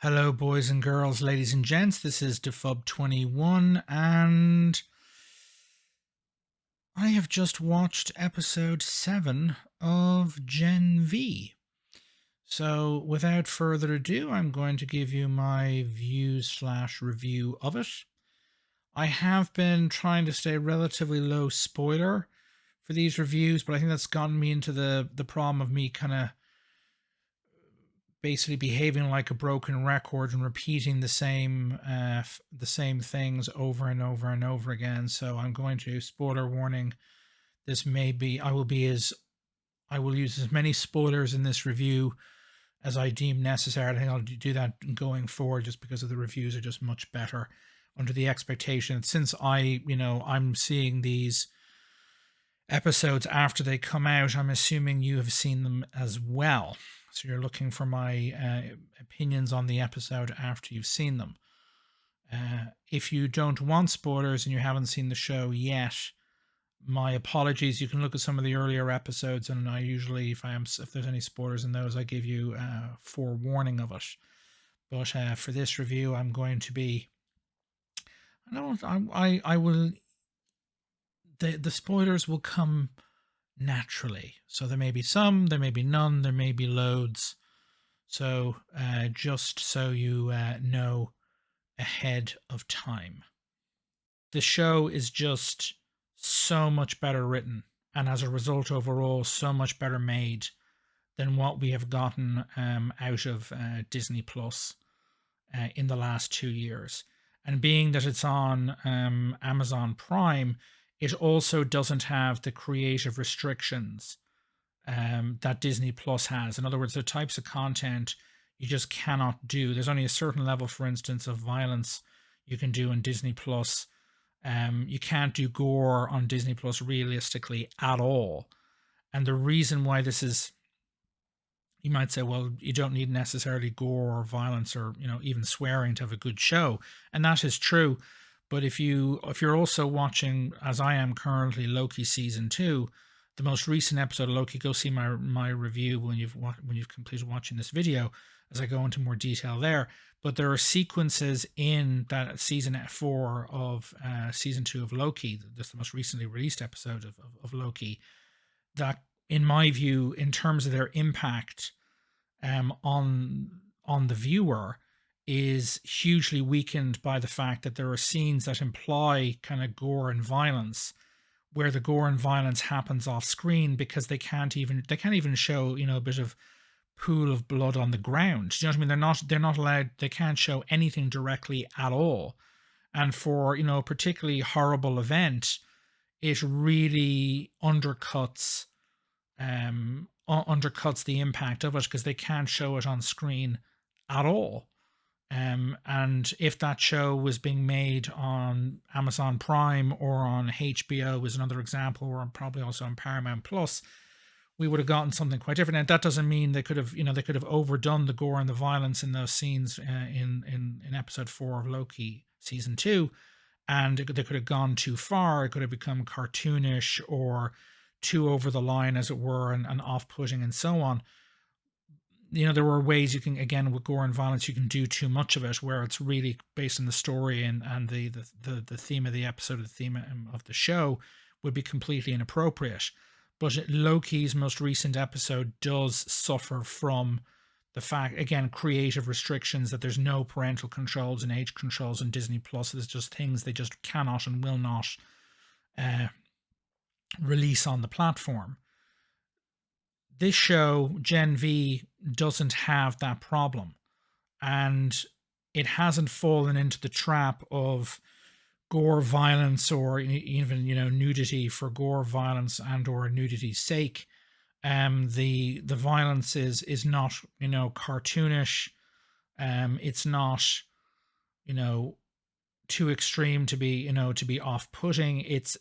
Hello, boys and girls, ladies and gents. This is DafubFilm&TV, and I have just watched episode 7 of genv. So, without further ado, I'm going to give you my views/review of it. I have been trying to stay relatively low spoiler for these reviews, but I think that's gotten me into the problem of me kind of basically behaving like a broken record and repeating the same things over and over and over again. So I'm going to, spoiler warning, this may be I will use as many spoilers in this review as I deem necessary. I think I'll do that going forward, just because of the reviews are just much better, under the expectation that since I'm seeing these episodes after they come out, I'm assuming you have seen them as well. So you're looking for my opinions on the episode after you've seen them. If you don't want spoilers and you haven't seen the show yet, my apologies. You can look at some of the earlier episodes, and I usually, if there's any spoilers in those, I give you forewarning of it. But for this review, I'm going to be, I will. The spoilers will come naturally. So there may be some, there may be none, there may be loads. So just so you know ahead of time. The show is just so much better written, and as a result overall so much better made than what we have gotten out of Disney Plus in the last 2 years. And being that it's on Amazon Prime, it also doesn't have the creative restrictions that Disney Plus has. In other words, the types of content you just cannot do. There's only a certain level, for instance, of violence you can do in Disney Plus. You can't do gore on Disney Plus realistically at all. And the reason why this is, you might say, well, you don't need necessarily gore or violence or even swearing to have a good show, and that is true. But if you're also watching, as I am currently, Loki season 2, the most recent episode of Loki, go see my review when you've completed watching this video, as I go into more detail there. But there are sequences in that season 4 of season 2 of Loki, just the most recently released episode of Loki, that, in my view, in terms of their impact on the viewer, is hugely weakened by the fact that there are scenes that imply kind of gore and violence, where the gore and violence happens off screen because they can't even show a bit of pool of blood on the ground. Do you know what I mean? They're not allowed. They can't show anything directly at all. And for a particularly horrible event, it really undercuts the impact of it, because they can't show it on screen at all. And if that show was being made on Amazon Prime or on HBO, was another example, or probably also on Paramount Plus, we would have gotten something quite different. And that doesn't mean they could have overdone the gore and the violence in those scenes in episode 4 of Loki season 2, and they could have gone too far. It could have become cartoonish or too over the line, as it were, and off-putting and so on. There were ways you can, again, with gore and violence, you can do too much of it, where it's really based on the story and the theme of the episode, the theme of the show, would be completely inappropriate. But Loki's most recent episode does suffer from the fact, again, creative restrictions, that there's no parental controls and age controls in Disney Plus. There's just things they just cannot and will not release on the platform. This show, Gen V, doesn't have that problem, and it hasn't fallen into the trap of gore, violence, or even nudity for gore, violence, and or nudity's sake. The violence is not cartoonish. It's not too extreme to be off-putting. It's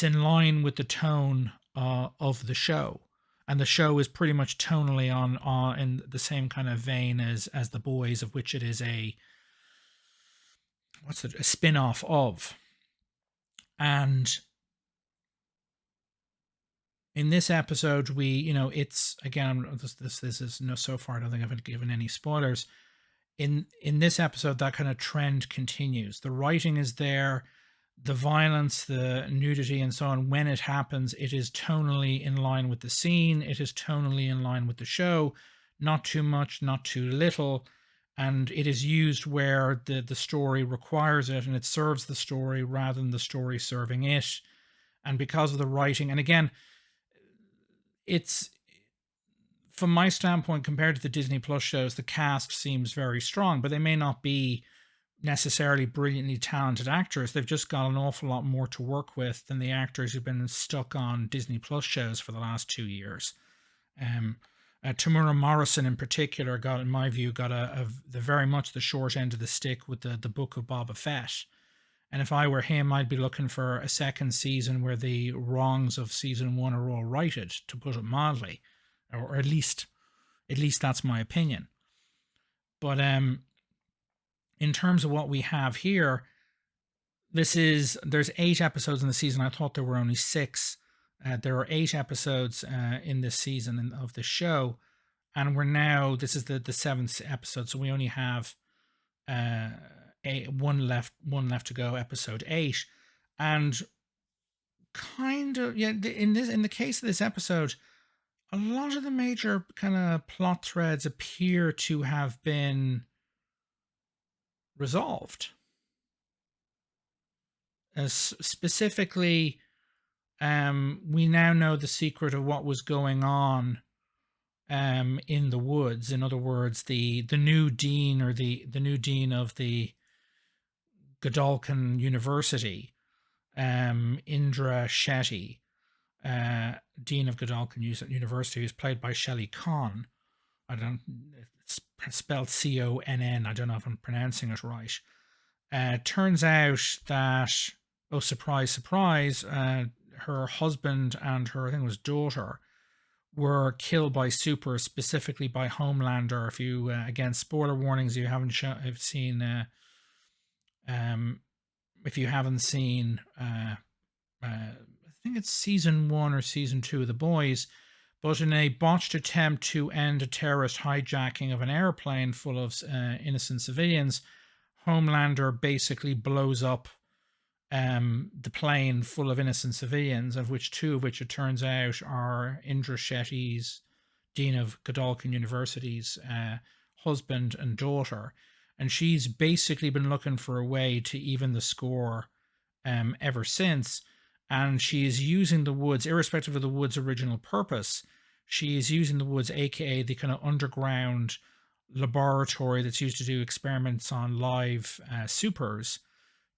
in line with the tone of the show, and the show is pretty much tonally on in the same kind of vein as The Boys, of which it is a spin-off of. And in this episode, we, it's again, this is no, so far I don't think I've given any spoilers. In this episode, that kind of trend continues. The writing is there, the violence, the nudity, and so on. When it happens, it is tonally in line with the scene. It is tonally in line with the show. Not too much, not too little, and it is used where the story requires it, and it serves the story rather than the story serving it. And because of the writing, and again, it's, from my standpoint, compared to the Disney Plus shows, the cast seems very strong, but they may not be necessarily brilliantly talented actors. They've just got an awful lot more to work with than the actors who've been stuck on Disney Plus shows for the last 2 years. Tamura Morrison in particular got, in my view, got the very much the short end of the stick with the Book of Boba Fett. And if I were him, I'd be looking for a second season where the wrongs of season 1 are all righted, to put it mildly, or at least that's my opinion. But in terms of what we have here, there's 8 episodes in the season. I thought there were only 6. There are 8 episodes in this season of the show, and this is the 7th episode, so we only have one left to go, episode 8. And kind of, yeah, in the case of this episode, a lot of the major kind of plot threads appear to have been resolved. Specifically, we now know the secret of what was going on in the woods. In other words, the new dean, or the new dean of the Godolphin University, Indra Shetty, dean of Godolphin University, who's played by Shelley Conn. It's spelled Conn. I don't know if I'm pronouncing it right. Turns out that, oh, surprise, surprise, her husband and her, I think it was, daughter were killed by supers, specifically by Homelander. If you, again, spoiler warnings, you haven't seen, if you haven't seen, I think it's season 1 or season 2 of The Boys, but in a botched attempt to end a terrorist hijacking of an airplane full of innocent civilians, Homelander basically blows up the plane full of innocent civilians, of which 2 of which, it turns out, are Indra Shetty's, dean of Godolphin University's, husband and daughter. And she's basically been looking for a way to even the score ever since. And she is using the woods, irrespective of the woods' original purpose. She is using the woods, aka the kind of underground laboratory that's used to do experiments on live supers,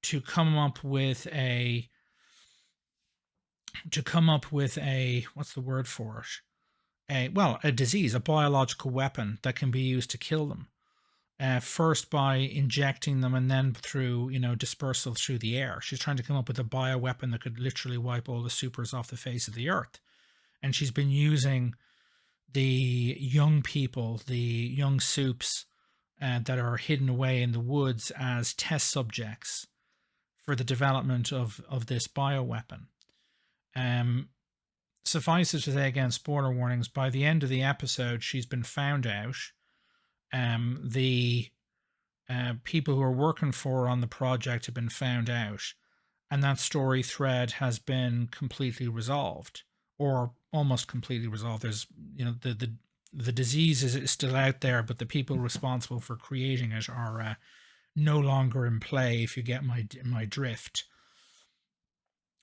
to come up with a what's the word for it? A disease, a biological weapon that can be used to kill them. First by injecting them, and then through, dispersal through the air. She's trying to come up with a bioweapon that could literally wipe all the supers off the face of the earth. And she's been using the young people, the young soups that are hidden away in the woods, as test subjects for the development of this bioweapon. Suffice it to say, again, spoiler warnings, by the end of the episode, she's been found out. The people who are working for her on the project have been found out, and that story thread has been completely resolved, or almost completely resolved. There's, the disease is still out there, but the people responsible for creating it are no longer in play, if you get my drift.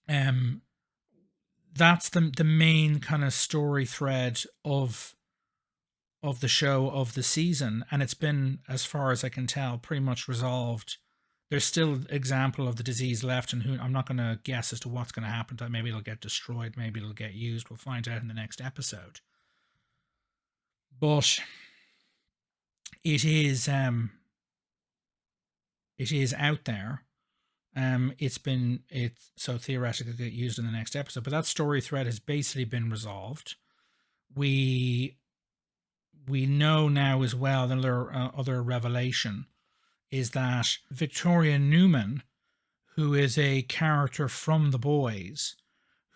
That's the main kind of story thread of the show, of the season, and it's been, as far as I can tell, pretty much resolved. There's still an example of the disease left, and I'm not going to guess as to what's going to happen to it. Maybe it'll get destroyed, maybe it'll get used. We'll find out in the next episode. But it is out there. So theoretically get used in the next episode, but that story thread has basically been resolved. We know now as well, another other revelation is that Victoria Newman, who is a character from The Boys,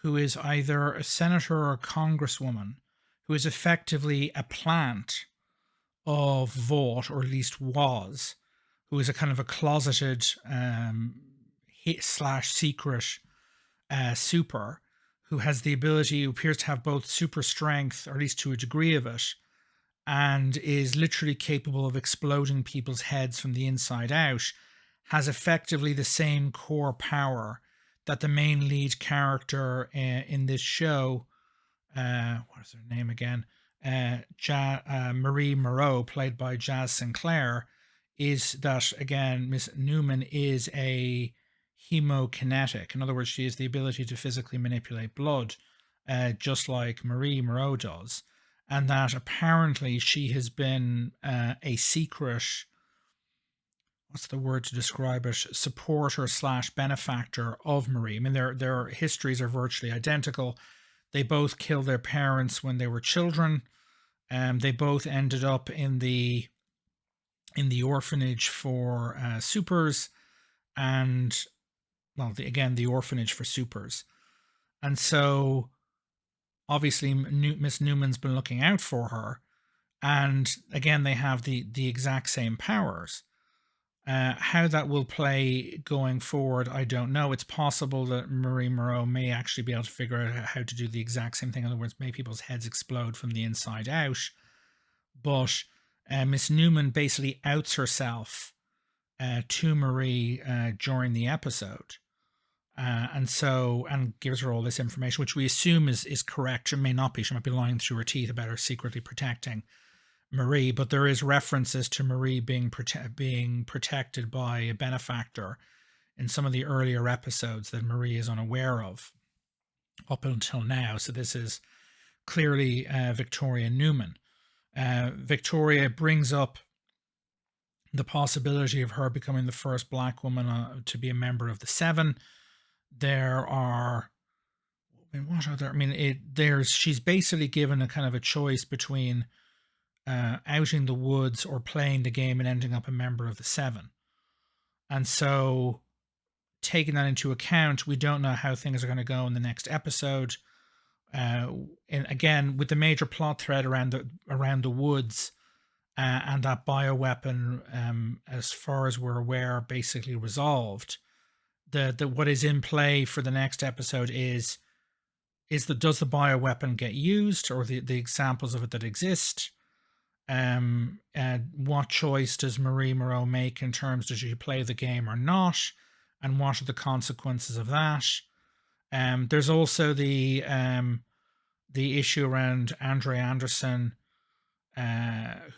who is either a senator or a congresswoman, who is effectively a plant of Vought, or at least was, who is a kind of a closeted slash secret super, who has the ability, who appears to have both super strength, or at least to a degree of it, and is literally capable of exploding people's heads from the inside out, has effectively the same core power that the main lead character in this show, what is her name again? Marie Moreau, played by Jazz Sinclair, is that, again, Miss Newman is a hemokinetic. In other words, she has the ability to physically manipulate blood, just like Marie Moreau does. And that apparently she has been a secret, what's the word to describe it, supporter slash benefactor of Marie. I mean, their histories are virtually identical. They both killed their parents when they were children. They both ended up in the orphanage for supers, and well, the orphanage for supers. And so obviously Miss Newman's been looking out for her, and again they have the exact same powers. How that will play going forward, I don't know. It's possible that Marie Moreau may actually be able to figure out how to do the exact same thing. In other words, make people's heads explode from the inside out. But Miss Newman basically outs herself to Marie during the episode. And gives her all this information, which we assume is correct. It may not be. She might be lying through her teeth about her secretly protecting Marie, but there is references to Marie being protected by a benefactor in some of the earlier episodes that Marie is unaware of up until now. So this is clearly Victoria Newman. Victoria brings up the possibility of her becoming the first Black woman to be a member of the Seven. There are, what other? I mean, she's basically given a kind of a choice between outing the Woods or playing the game and ending up a member of the Seven. And so, taking that into account, we don't know how things are going to go in the next episode. And again, with the major plot thread around the Woods and that bioweapon, as far as we're aware, basically resolved. What is in play for the next episode does the bioweapon get used, or the examples of it that exist? What choice does Marie Moreau make in terms, does she play the game or not, and what are the consequences of that? There's also the issue around Andre Anderson,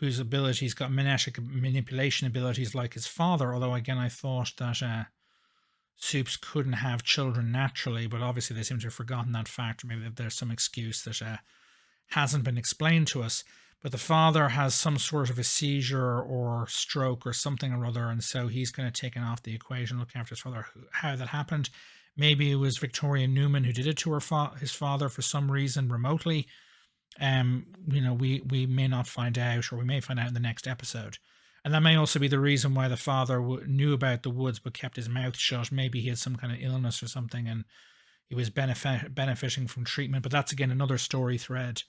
whose abilities got manipulation abilities like his father, although again I thought that Supes couldn't have children naturally, but obviously they seem to have forgotten that fact, or maybe there's some excuse that hasn't been explained to us. But the father has some sort of a seizure or stroke or something or other, and so he's kind of taken off the equation, looking after his father. How that happened, maybe it was Victoria Newman who did it to his father for some reason remotely. We may not find out, or we may find out in the next episode. And that may also be the reason why the father knew about the Woods but kept his mouth shut. Maybe he had some kind of illness or something and he was benefiting from treatment. But that's, again, another story thread.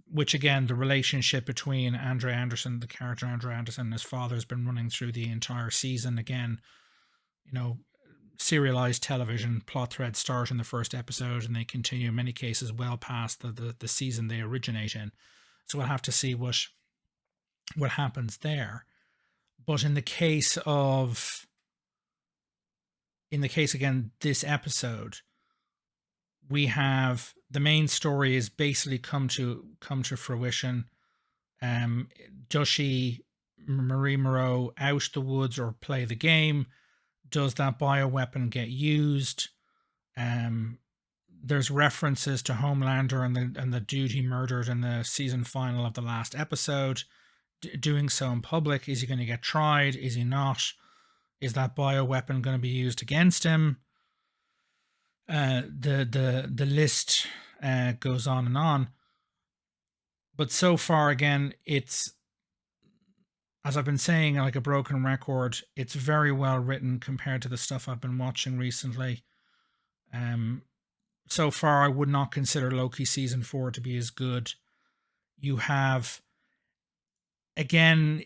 Which, again, the relationship between Andre Anderson, the character Andre Anderson, and his father has been running through the entire season. Again, serialized television plot threads start in the first episode and they continue in many cases well past the season they originate in. So we'll have to see what happens there. But in the case again, this episode, we have the main story is basically come to fruition. Does Marie Moreau out the Woods or play the game? Does that bioweapon get used? There's references to Homelander and the dude he murdered in the season final of the last episode. Doing so in public. Is he going to get tried? Is he not? Is that bioweapon going to be used against him? The list goes on and on. But so far, again, it's, as I've been saying, like a broken record, it's very well written compared to the stuff I've been watching recently. so far, I would not consider Loki season 4 to be as good. You have, again,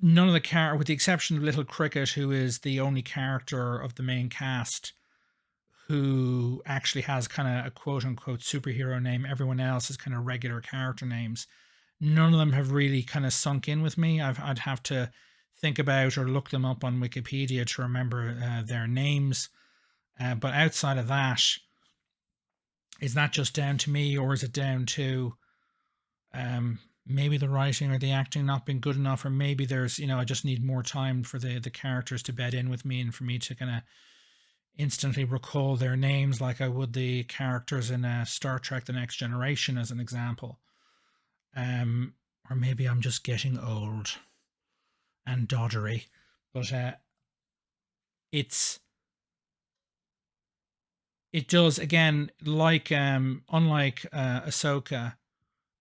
none of the characters, with the exception of Little Cricket, who is the only character of the main cast who actually has kind of a quote unquote superhero name. Everyone else is kind of regular character names. None of them have really kind of sunk in with me. I'd have to think about or look them up on Wikipedia to remember their names. But outside of that, is that just down to me, or is it down to maybe the writing or the acting not being good enough, or maybe there's, I just need more time for the characters to bed in with me and for me to kind of instantly recall their names like I would the characters in Star Trek The Next Generation, as an example. Or maybe I'm just getting old and doddery. But it does, again, like unlike Ahsoka,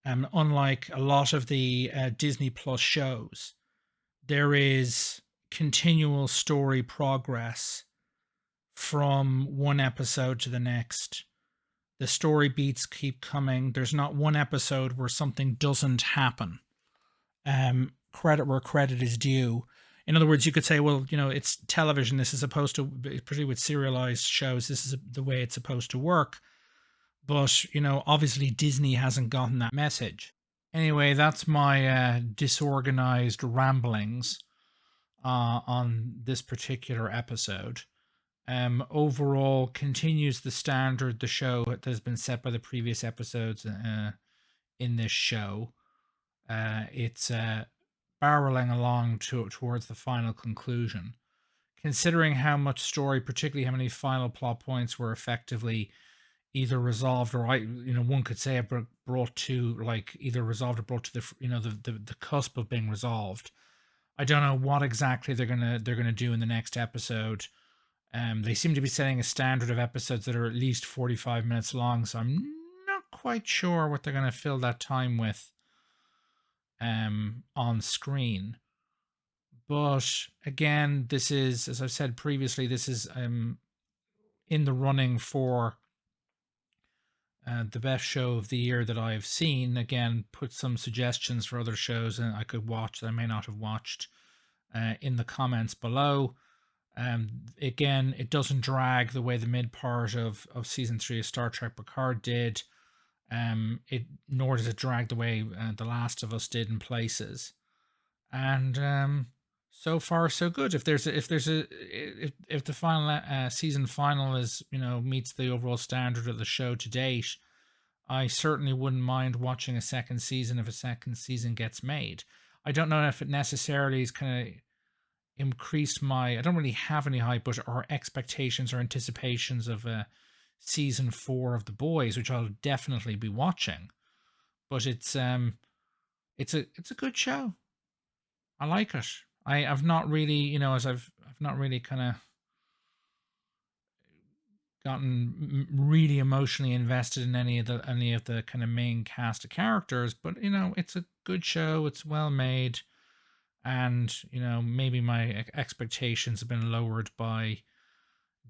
unlike a lot of the Disney Plus shows, there is continual story progress from one episode to the next. The story beats keep coming. There's not one episode where something doesn't happen. Credit where credit is due. In other words, you could say, well, it's television. This is supposed to, particularly with serialized shows, this is the way it's supposed to work. But, obviously Disney hasn't gotten that message. Anyway, that's my disorganized ramblings on this particular episode. Overall, continues the standard, the show that has been set by the previous episodes in this show. It's barreling along towards the final conclusion. Considering how much story, particularly how many final plot points were effectively either resolved or one could say brought to, like, either resolved or brought to the cusp of being resolved. I don't know what exactly they're gonna do in the next episode. They seem to be setting a standard of episodes that are at least 45 minutes long, so I'm not quite sure what they're going to fill that time with on screen. But again, this is, as I've said previously, this is in the running for the best show of the year that I've seen. Again, put some suggestions for other shows that I could watch that I may not have watched in the comments below. Again, it doesn't drag the way the mid part of season 3 of Star Trek Picard did. Nor does it drag the way The Last of Us did in places. And so far so good. If the final season final is meets the overall standard of the show to date, I certainly wouldn't mind watching a second season if a second season gets made. I don't know if it necessarily is kind of increased I don't really have any hype, but our expectations or anticipations of season 4 of The Boys, which I'll definitely be watching. But it's a good show. I like it. I've not really, as I've not really kind of gotten really emotionally invested in any of the kind of main cast of characters, but it's a good show. It's well made. And maybe my expectations have been lowered by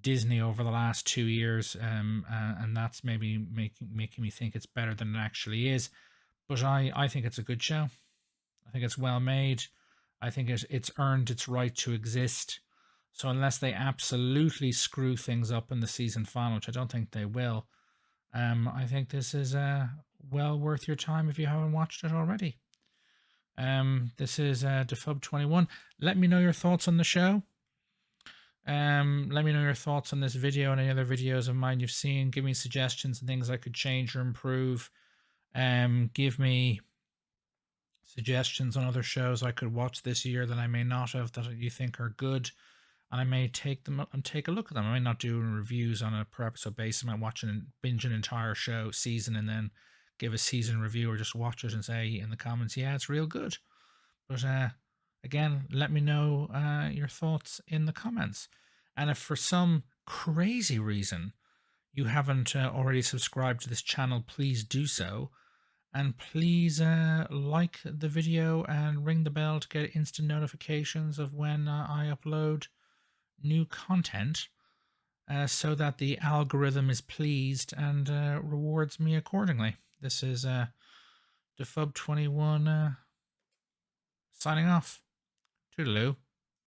Disney over the last 2 years, and that's maybe making me think it's better than it actually is. But I think it's a good show. I think it's well made. I think it's earned its right to exist. So unless they absolutely screw things up in the season final, which I don't think they will, I think this is well worth your time if you haven't watched it already. This is DafubFilm&TV. Let me know your thoughts on the show. Let me know your thoughts on this video and any other videos of mine you've seen. Give me suggestions and things I could change or improve. Give me suggestions on other shows I could watch this year that I may not have, that you think are good, and I may take them up and take a look at them. I may not do reviews on a per episode basis. I might watch and binge an entire season and then give a season review, or just watch it and say in the comments, yeah, it's real good. But again, let me know your thoughts in the comments. And if for some crazy reason you haven't already subscribed to this channel, please do so. And please like the video and ring the bell to get instant notifications of when I upload new content. so that the algorithm is pleased and rewards me accordingly. This is DafubFilm&TV signing off. Toodaloo.